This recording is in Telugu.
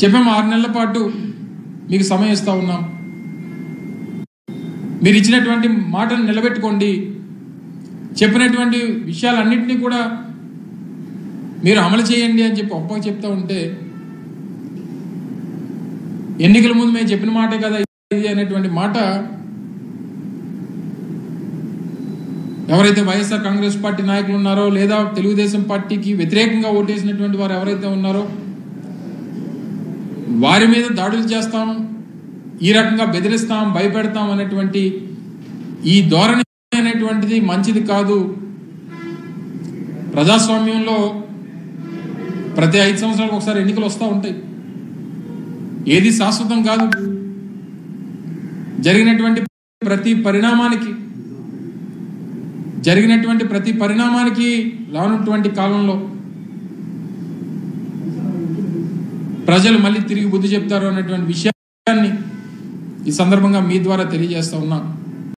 చెప్పాము 6 నెలల పాటు మీకు సమయం ఇస్తా ఉన్నాం, మీరు ఇచ్చినటువంటి మాటను నిలబెట్టుకోండి, చెప్పినటువంటి విషయాలన్నింటినీ కూడా మీరు అమలు చేయండి అని చెప్పి చెప్తా ఉంటే, ఎన్నికల ముందు మేము చెప్పిన మాటే కదా ఇది అనేటువంటి మాట ఎవరైతే వైఎస్ఆర్ కాంగ్రెస్ పార్టీ నాయకులు ఉన్నారో లేదా తెలుగుదేశం పార్టీకి వ్యతిరేకంగా ఓటేసినటువంటి వారు ఎవరైతే ఉన్నారో వారి మీద దాడులు చేస్తాం, ఈ రకంగా బెదిరిస్తాం, భయపెడతాం అనేటువంటి ఈ ధోరణి అనేటువంటిది మంచిది కాదు. ప్రజాస్వామ్యంలో ప్రతి 5 సంవత్సరాలకు ఒకసారి ఎన్నికలు వస్తూ ఉంటాయి, ఏది శాశ్వతం కాదు. జరిగినటువంటి ప్రతి పరిణామానికి రానున్నటువంటి కాలంలో ప్రజలు మళ్ళీ తిరిగి బుద్ధి చెప్తారు అన్నటువంటి విషయాన్ని ఈ సందర్భంగా మీ ద్వారా తెలియజేస్తా ఉన్నా.